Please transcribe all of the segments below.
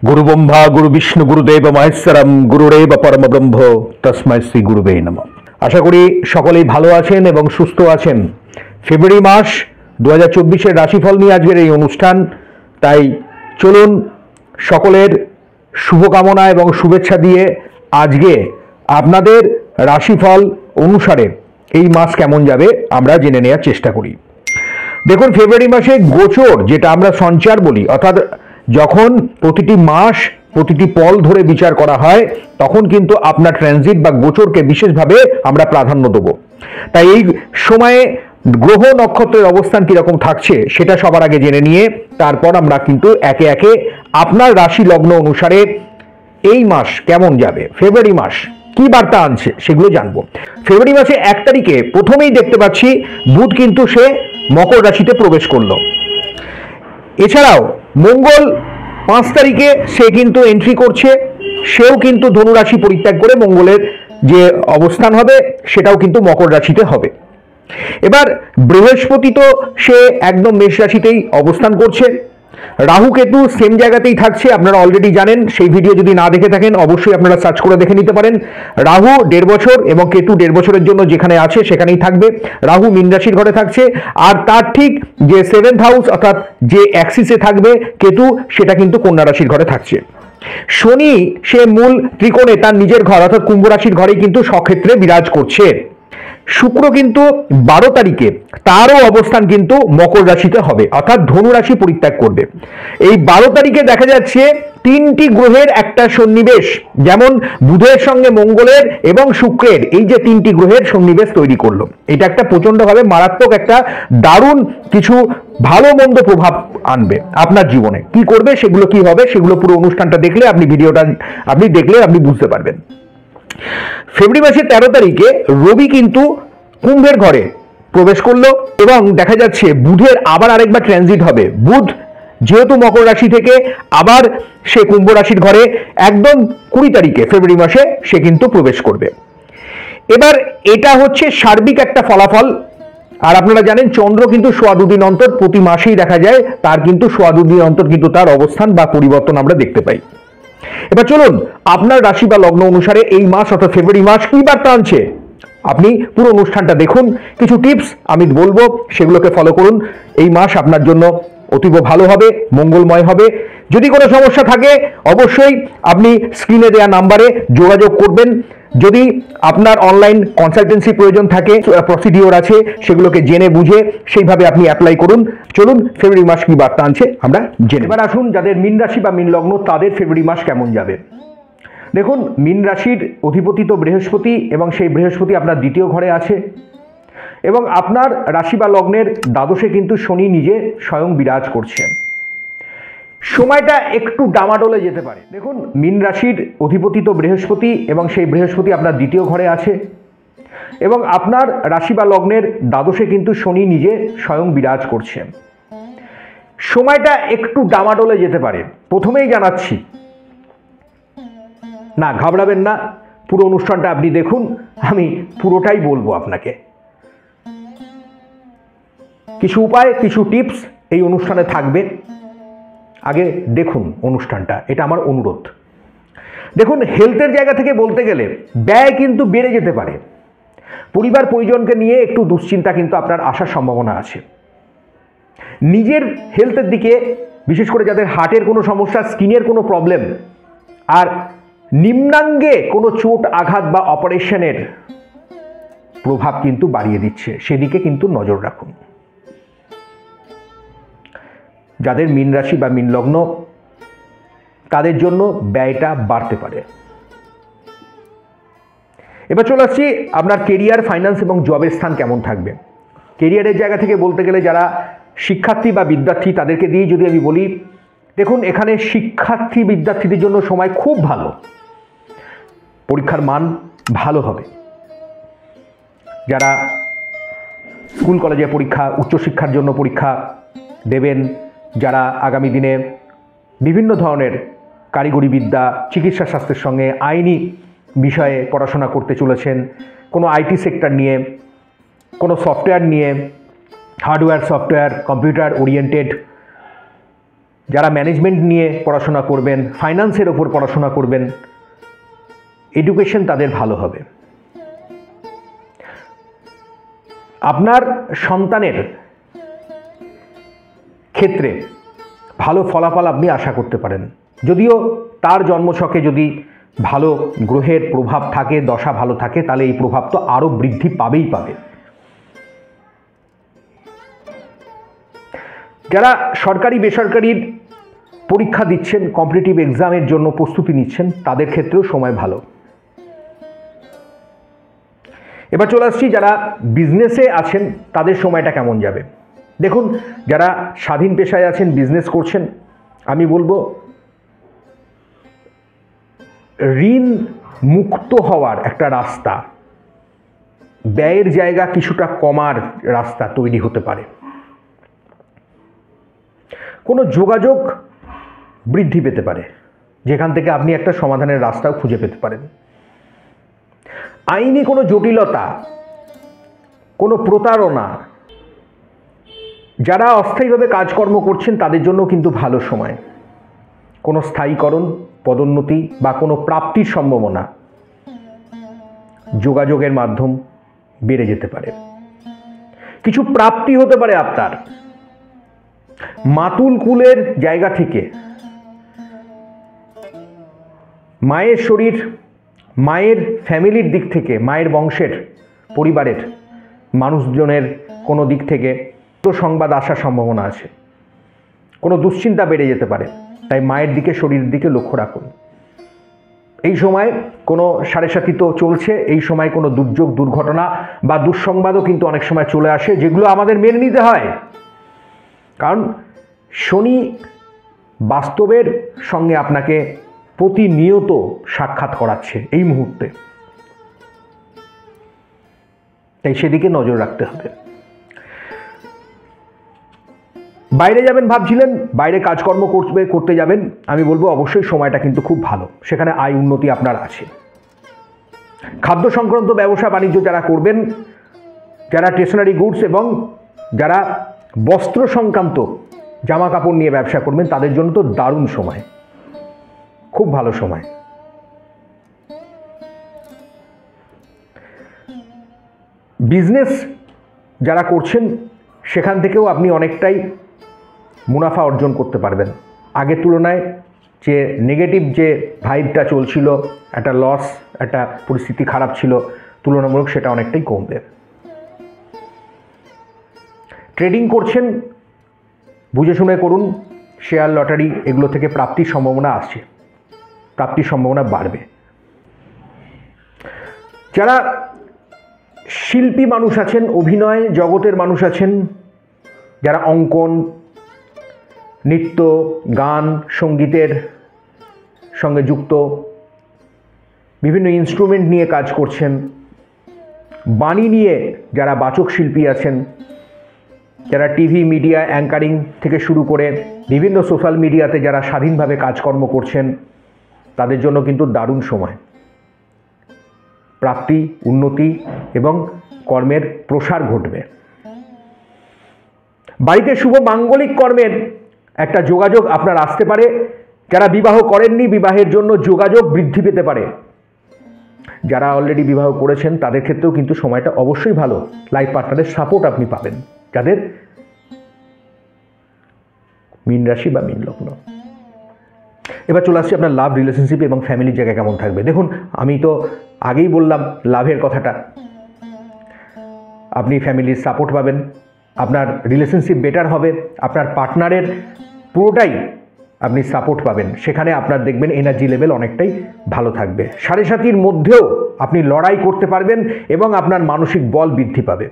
गुरु ब्रह्मा गुरु विष्णु गुरुदेव महेश्वरम गुरुरेव परम ब्रह्म तस्मै श्री गुरुवे नमः। आशा करी सकलेई भालो आछेन एबं सुस्थ आछेन। फेब्रुआरी मास 2024 राशिफल निये आजकेर एई अनुष्ठान। ताई चलुन सकलेर शुभकामना एबं शुभेच्छा दिए आजके आपनादेर राशिफल अनुसारे एई मास केमन जाबे आमरा जेने नेওয়ার चेष्टा करी। देखुन फेब्रुआरी मासे गोचर जेटा आमरा सঞ্চার বলি अर्थात যখন প্রতিটি মাস প্রতিটি পল ধরে বিচার করা হয় তখন কিন্তু আপনার ট্রানজিট বা গোচরকে বিশেষভাবে আমরা প্রাধান্য দেব। তাই এই সময়ে গ্রহ নক্ষত্রের অবস্থান কি রকম থাকছে সেটা সবার আগে জেনে নিয়ে তারপর আমরা কিন্তু একে একে আপনার রাশি লগ্ন অনুসারে এই মাস কেমন যাবে, ফেব্রুয়ারি মাস কি বার্তা আনছে সেগুলো জানবো। ফেব্রুয়ারি মাসে 1 তারিখে প্রথমেই দেখতে পাচ্ছি বুধ কিন্তু সে মকর রাশিতে প্রবেশ করলো। এছাড়াও মঙ্গল 5 তারিখে সে কিন্তু এন্ট্রি করছে, সেও কিন্তু ধনু রাশি পরিত্যাগ করে মঙ্গলের যে অবস্থান হবে সেটাও কিন্তু মকর রাশিতে হবে। এবার বৃহস্পতি তো সে একদম মেষ রাশিতেই অবস্থান করছে। রাহু কেতু সেম জায়গাতেই থাকছে, আপনারা অলরেডি জানেন। সেই ভিডিও যদি না দেখে থাকেন অবশ্যই আপনারা সার্চ করে দেখে নিতে পারেন। রাহু 1.5 বছর এবং কেতু 1.5 বছরের জন্য যেখানে আছে সেখানেই থাকবে। রাহু মীন রাশির ঘরে থাকছে, আর তার ঠিক যে 7th হাউস অর্থাৎ যে অ্যাক্সিসে থাকবে কেতু সেটা কিন্তু কন্যা রাশির ঘরে থাকছে। শনি সে মূল ত্রিকোণে তার নিজের ঘর অর্থাৎ কুম্ভ রাশির ঘরেই কিন্তু স্বক্ষেত্রে বিরাজ করছে। শুক্র কিন্তু 12 তারিখে তারও অবস্থান কিন্তু মকর রাশিতে হবে অর্থাৎ ধনু রাশি পরিত্যাগ করবে। এই 12 তারিখে দেখা যাচ্ছে 3টি গ্রহের একটা সন্নিবেশ, যেমন বুধের সঙ্গে মঙ্গলের এবং শুক্রের এই যে 3টি গ্রহের সন্নিবেশ তৈরি করলো। এটা একটা প্রচন্ডভাবে মারাত্মক একটা দারুণ কিছু ভালো মন্দ প্রভাব আনবে আপনার জীবনে। কি করবে সেগুলো কি হবে সেগুলো পুরো অনুষ্ঠানটা দেখলে ভিডিওটা দেখলে আপনি বুঝতে পারবেন। ফেব্রুয়ারি মাসের 13 তারিখে রবি কিন্তু কুম্ভের ঘরে প্রবেশ করলো এবং দেখা যাচ্ছে বুধের আবার আরেকবার ট্রানজিট হবে। বুধ যেহেতু মকর রাশি থেকে আবার সে কুম্ভ রাশির ঘরে একদম 20 তারিখে ফেব্রুয়ারি মাসে সে কিন্তু প্রবেশ করবে। এবার এটা হচ্ছে সার্বিক একটা ফলাফল। আর আপনারা জানেন চন্দ্র কিন্তু 1.25 দিন অন্তর প্রতি মাসেই দেখা যায়, তার কিন্তু 1.25 দিন অন্তর কিন্তু তার অবস্থান বা পরিবর্তন আমরা দেখতে পাই। এবার চলুন আপনার রাশি বা লগ্ন অনুসারে এই মাস অর্থাৎ ফেব্রুয়ারি মাস কি বার্তা আনছে আপনি পুরো অনুষ্ঠানটা দেখুন। কিছু টিপস আমি বলবো সেগুলোকে ফলো করুন। এই মাস আপনার জন্য অতীব ভালো হবে, মঙ্গলময় হবে। যদি কোনো সমস্যা থাকে অবশ্যই আপনি স্ক্রিনে দেওয়া নাম্বারে যোগাযোগ করবেন। যদি আপনার অনলাইন কনসালটেন্সি প্রয়োজন থাকে, প্রসিডিওর আছে, সেগুলোকে জেনে বুঝে সেইভাবে আপনি অ্যাপ্লাই করুন। চলুন ফেব্রুয়ারি মাস কি বার্তা আনছে আমরা জেনে। এবার আসুন যাদের মীন রাশি বা মীন লগ্ন তাদের ফেব্রুয়ারি মাস কেমন যাবে। দেখুন মীন রাশির অধিপতি তো বৃহস্পতি এবং সেই বৃহস্পতি আপনার 2য় ঘরে আছে এবং আপনার রাশি বা লগ্নের দ্বাদশে কিন্তু শনি নিজে স্বয়ং বিরাজ করছে। সময়টা একটু ডামাডোলে যেতে পারে। দেখুন মীন রাশির অধিপতি তো বৃহস্পতি এবং সেই বৃহস্পতি আপনার 2য় ঘরে আছে এবং আপনার রাশি বা লগ্নের দ্বাদশে কিন্তু শনি নিজে স্বয়ং বিরাজ করছে। সময়টা একটু ডামাডোলে যেতে পারে, প্রথমেই জানাচ্ছি। না ঘাবড়াবেন না, পুরো অনুষ্ঠানটা আপনি দেখুন, আমি পুরোটাই বলবো আপনাকে। কিছু উপায় কিছু টিপস এই অনুষ্ঠানে থাকবে, আগে দেখুন অনুষ্ঠানটা, এটা আমার অনুরোধ। দেখুন হেলথের জায়গা থেকে বলতে গেলে ব্যয় কিন্তু বেড়ে যেতে পারে। পরিবার পরিজনকে নিয়ে একটু দুশ্চিন্তা কিন্তু আপনার আসার সম্ভাবনা আছে। নিজের হেলথের দিকে বিশেষ করে যাদের হার্টের কোনো সমস্যা, স্কিনের কোনো প্রবলেম আর নিম্নাঙ্গে কোনো চোট আঘাত বা অপারেশনের প্রভাব কিন্তু বাড়িয়ে দিচ্ছে, সেদিকে কিন্তু নজর রাখুন। যাদের মীন রাশি বা মীন লগ্ন তাদের জন্য ব্যয়টা বাড়তে পারে। এবার চলে আসছি আপনার কেরিয়ার, ফাইন্যান্স এবং জবের স্থান কেমন থাকবে। কেরিয়ারের জায়গা থেকে বলতে গেলে যারা শিক্ষার্থী বা বিদ্যার্থী তাদেরকে দিয়ে যদি আমি বলি, দেখুন এখানে শিক্ষার্থী বিদ্যার্থীদের জন্য সময় খুব ভালো, পরীক্ষার মান ভালো হবে। যারা স্কুল কলেজে পরীক্ষা, উচ্চশিক্ষার জন্য পরীক্ষা দেবেন, যারা আগামী দিনে বিভিন্ন ধরনের কারিগরি বিদ্যা, চিকিৎসা শাস্ত্রের সঙ্গে আইনি বিষয়ে পড়াশোনা করতে চলেছেন, কোনো আইটি সেক্টর নিয়ে, কোনো সফটওয়্যার নিয়ে, হার্ডওয়্যার সফটওয়্যার কম্পিউটার ওরিয়েন্টেড যারা ম্যানেজমেন্ট নিয়ে পড়াশোনা করবেন, ফাইন্যান্সের ওপর পড়াশোনা করবেন, এডুকেশন তাদের ভালো হবে। আপনার সন্তানের ক্ষেত্রে ভালো ফলাফল আপনি আশা করতে পারেন, যদিও তার জন্মছকে যদি ভালো গ্রহের প্রভাব থাকে, দশা ভালো থাকে, তাহলে এই প্রভাব তো আরও বৃদ্ধি পাবেই পাবে। যারা সরকারি বেসরকারির পরীক্ষা দিচ্ছেন, কম্পিটিটিভ এক্সামের জন্য প্রস্তুতি নিচ্ছেন, তাদের ক্ষেত্রেও সময় ভালো। এবার চলে আসছি যারা বিজনেসে আছেন, তাদের সময়টা কেমন যাবে। দেখুন, যারা স্বাধীন পেশায় আছেন, বিজনেস করছেন, আমি বলবো ঋণ মুক্ত হওয়ার একটা রাস্তা, ব্যয়ের জায়গা কিছুটা কমার রাস্তা তৈরি হতে পারে। কোনো যোগাযোগ বৃদ্ধি পেতে পারে, যেখান থেকে আপনি একটা সমাধানের রাস্তাও খুঁজে পেতে পারেন। আইনি কোনো জটিলতা, কোনো প্রতারণা, যারা অস্থায়ীভাবে কাজকর্ম করছেন তাদের জন্য কিন্তু ভালো সময়। কোনো স্থায়ীকরণ, পদোন্নতি বা কোনো প্রাপ্তির সম্ভাবনা যোগাযোগের মাধ্যম বেড়ে যেতে পারে। কিছু প্রাপ্তি হতে পারে আপনার মাতুল কুলের জায়গা থেকে। মায়ের শরীর, মায়ের ফ্যামিলির দিক থেকে, মায়ের বংশের, পরিবারের মানুষজনের কোনো দিক থেকে তো সংবাদ আসার সম্ভাবনা আছে। কোনো দুশ্চিন্তা বেড়ে যেতে পারে, তাই মায়ের দিকে, শরীরের দিকে লক্ষ্য রাখুন। এই সময় কোনো সাড়ে সাথী তো চলছে, এই সময় কোনো দুর্যোগ, দুর্ঘটনা বা দুঃসংবাদও কিন্তু অনেক সময় চলে আসে, যেগুলো আমাদের মেনে নিতে হয়। কারণ শনি বাস্তবের সঙ্গে আপনাকে প্রতিনিয়ত সাক্ষাৎ করাচ্ছে এই মুহূর্তে, তাই সেদিকে নজর রাখতে হবে। বাইরে যাবেন ভাবছিলেন, বাইরে কাজকর্ম করতে যাবেন, আমি বলবো অবশ্যই সময়টা কিন্তু খুব ভালো, সেখানে আয় উন্নতি আপনার আছে। খাদ্য সংক্রান্ত ব্যবসা বাণিজ্য যারা করবেন, যারা স্টেশনারি গুডস এবং যারা বস্ত্র সংক্রান্ত জামা কাপড় নিয়ে ব্যবসা করবেন, তাদের জন্য তো দারুণ সময়, খুব ভালো সময়। বিজনেস যারা করছেন, সেখান থেকেও আপনি অনেকটাই মুনাফা অর্জন করতে পারবেন। আগের তুলনায় যে নেগেটিভ যে ভাইবটা চলছিল, একটা লস, একটা পরিস্থিতি খারাপ ছিল, তুলনামূলক সেটা অনেকটাই কমবে। ট্রেডিং করছেন, বুঝে শুনে করুন। শেয়ার, লটারি এগুলো থেকে প্রাপ্তির সম্ভাবনা আসছে, প্রাপ্তির সম্ভাবনা বাড়বে। যারা শিল্পী মানুষ আছেন, অভিনয় জগতের মানুষ আছেন, যারা অঙ্কন, নৃত্য, গান, সঙ্গীতের সঙ্গে যুক্ত, বিভিন্ন ইনস্ট্রুমেন্ট নিয়ে কাজ করছেন, বাণী নিয়ে যারা বাচক শিল্পী আছেন, যারা টিভি মিডিয়া অ্যাঙ্কারিং থেকে শুরু করে বিভিন্ন সোশ্যাল মিডিয়াতে যারা স্বাধীনভাবে কাজকর্ম করছেন, তাদের জন্য কিন্তু দারুণ সময়। প্রাপ্তি, উন্নতি এবং কর্মের প্রসার ঘটবে। বাড়িতে শুভ মাঙ্গলিক কর্মের একটা যোগাযোগ আপনার আসতে পারে। যারা বিবাহ করেননি, বিবাহের জন্য যোগাযোগ বৃদ্ধি পেতে পারে। যারা অলরেডি বিবাহ করেছেন, তাদের ক্ষেত্রেও কিন্তু সময়টা অবশ্যই ভালো। লাইফ পার্টনারের সাপোর্ট আপনি পাবেন, যাদের মীন রাশি বা মীন লগ্ন। এবার চলে আসছি আপনার লাভ, রিলেশনশিপ এবং ফ্যামিলির জায়গা কেমন থাকবে। দেখুন, আমি তো আগেই বললাম লাভের কথাটা। আপনি ফ্যামিলির সাপোর্ট পাবেন, আপনার রিলেশনশিপ বেটার হবে, আপনার পার্টনারের পুরোটাই আপনি সাপোর্ট পাবেন। সেখানে আপনার দেখবেন এনার্জি লেভেল অনেকটাই ভালো থাকবে। সাড়ে সাতির মধ্যেও আপনি লড়াই করতে পারবেন এবং আপনার মানসিক বল বৃদ্ধি পাবে।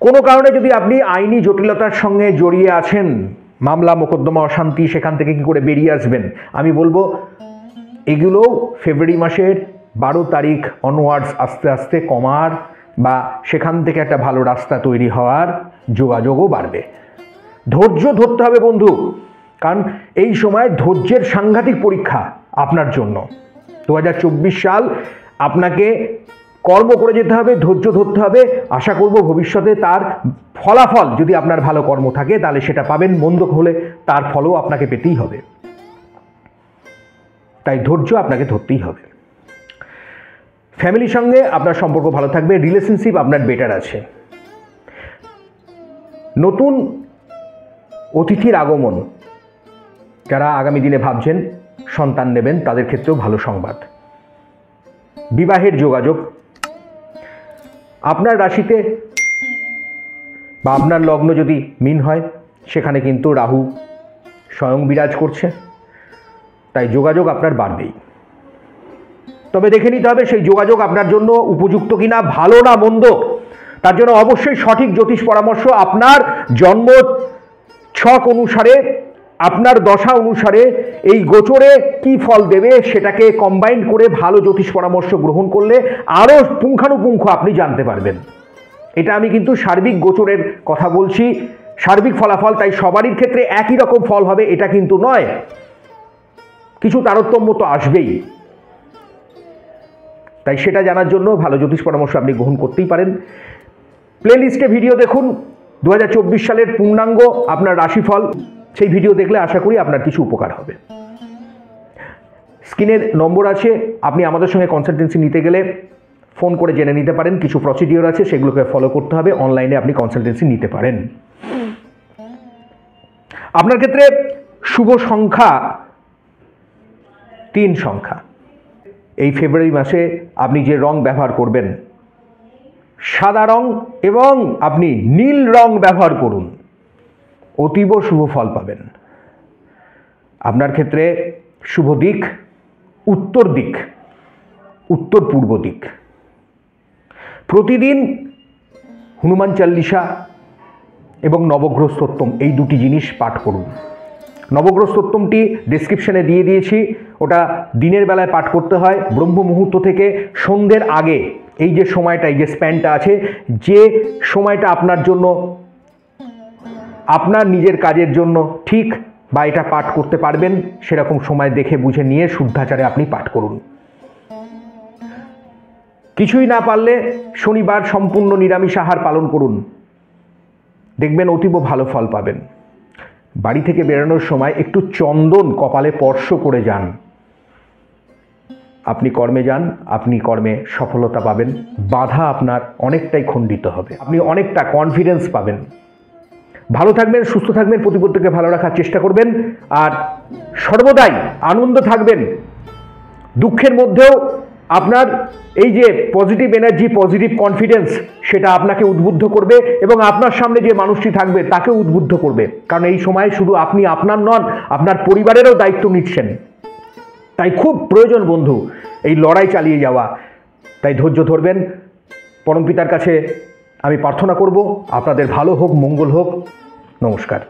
কোনো কারণে যদি আপনি আইনি জটিলতার সঙ্গে জড়িয়ে আছেন, মামলা, মোকদ্দমা, অশান্তি, সেখান থেকে কী করে বেরিয়ে আসবেন, আমি বলবো এগুলোও ফেব্রুয়ারি মাসের 12 তারিখ অনওয়ার্ডস আস্তে আস্তে কমার বা সেখান থেকে একটা ভালো রাস্তা তৈরি হওয়ার যোগাযোগও বাড়বে। ধৈর্য ধরতে হবে বন্ধু, কারণ এই সময় ধৈর্যের সাংঘাতিক পরীক্ষা আপনার জন্য। 2024 সাল আপনাকে কর্ম করে যেতে হবে, ধৈর্য ধরতে হবে। আশা করব ভবিষ্যতে তার ফলাফল, যদি আপনার ভালো কর্ম থাকে তাহলে সেটা পাবেন, মন্দ হলে তার ফলও আপনাকে পেতেই হবে। তাই ধৈর্য আপনাকে ধরতেই হবে। ফ্যামিলির সঙ্গে আপনার সম্পর্ক ভালো থাকবে, রিলেশনশিপ আপনার বেটার আছে। নতুন অতিথির আগমন, যারা আগামী দিনে ভাবছেন সন্তান নেবেন তাদের ক্ষেত্রেও ভালো সংবাদ। বিবাহের যোগাযোগ, আপনার রাশিতে বা আপনার লগ্ন যদি মীন হয় সেখানে কিন্তু রাহু স্বয়ং বিরাজ করছে, তাই যোগাযোগ আপনার বাড়বেই। তবে দেখে নিতে হবে সেই যোগাযোগ আপনার জন্য উপযুক্ত কিনা, ভালো না মন্দ। তার জন্য অবশ্যই সঠিক জ্যোতিষ পরামর্শ আপনার জন্ম ছক অনুসারে, আপনার দশা অনুসারে এই গোচরে কি ফল দেবে সেটাকে কম্বাইন করে ভালো জ্যোতিষ পরামর্শ গ্রহণ করলে আরও পুঙ্খানুপুঙ্খ আপনি জানতে পারবেন। এটা আমি কিন্তু সার্বিক গোচরের কথা বলছি, সার্বিক ফলাফল, তাই সবারই ক্ষেত্রে একই রকম ফল হবে এটা কিন্তু নয়, কিছু তারতম্য তো আসবেই। তাই সেটা জানার জন্য ভালো জ্যোতিষ পরামর্শ আপনি গ্রহণ করতেই পারেন। প্লেলিস্টে ভিডিও দেখুন 2024 সালের পূর্ণাঙ্গ আপনার রাশিফল, সেই ভিডিও দেখলে আশা করি আপনার কিছু উপকার হবে। স্ক্রিনের নম্বর আছে, আপনি আমাদের সঙ্গে কনসালটেন্সি নিতে গেলে ফোন করে জেনে নিতে পারেন। কিছু প্রসিডিওর আছে, সেগুলোকে ফলো করতে হবে, অনলাইনে আপনি কনসালটেন্সি নিতে পারেন। আপনার ক্ষেত্রে শুভ সংখ্যা 3 সংখ্যা। এই ফেব্রুয়ারি মাসে আপনি যে রং ব্যবহার করবেন, সাদা রং এবং আপনি নীল রং ব্যবহার করুন, অতীব শুভ ফল পাবেন। আপনার ক্ষেত্রে শুভ দিক উত্তর দিক, উত্তর পূর্ব দিক। প্রতিদিন হনুমান চাল্লিশা এবং নবগ্রহ স্তোত্রম, এই দুটি জিনিস পাঠ করুন। নবগ্রহ স্তোত্রমটি ডেসক্রিপশনে দিয়ে দিয়েছি, ওটা দিনের বেলায় পাঠ করতে হয়, ব্রহ্ম মুহূর্ত থেকে সন্ধ্যের আগে। এই যে সময়টা, এই যে স্প্যানটা আছে, যে সময়টা আপনার জন্য, আপনার নিজের কাজের জন্য ঠিক বা এটা পাঠ করতে পারবেন, সেরকম সময় দেখে বুঝে নিয়ে শুদ্ধাচারে আপনি পাঠ করুন। কিছুই না পারলে শনিবার সম্পূর্ণ নিরামিষ আহার পালন করুন, দেখবেন অতীব ভালো ফল পাবেন। বাড়ি থেকে বেরোনোর সময় একটু চন্দন কপালে স্পর্শ করে যান। আপনি কর্মে যান, আপনি কর্মে সফলতা পাবেন, বাধা আপনার অনেকটাই খণ্ডিত হবে, আপনি অনেকটা কনফিডেন্স পাবেন। ভালো থাকবেন, সুস্থ থাকবেন, প্রতিপক্ষকে ভালো রাখার চেষ্টা করবেন, আর সর্বদাই আনন্দ থাকবেন। দুঃখের মধ্যেও আপনার এই যে পজিটিভ এনার্জি, পজিটিভ কনফিডেন্স, সেটা আপনাকে উদ্বুদ্ধ করবে এবং আপনার সামনে যে মানুষটি থাকবে তাকেও উদ্বুদ্ধ করবে। কারণ এই সময় শুধু আপনি আপনার নন, আপনার পরিবারেরও দায়িত্ব নিচ্ছেন। তাই খুব প্রয়োজন বন্ধু এই লড়াই চালিয়ে যাওয়া। তাই ধৈর্য ধরবেন। পরমপিতার কাছে আমি প্রার্থনা করব আপনাদের ভালো হোক, মঙ্গল হোক। নমস্কার।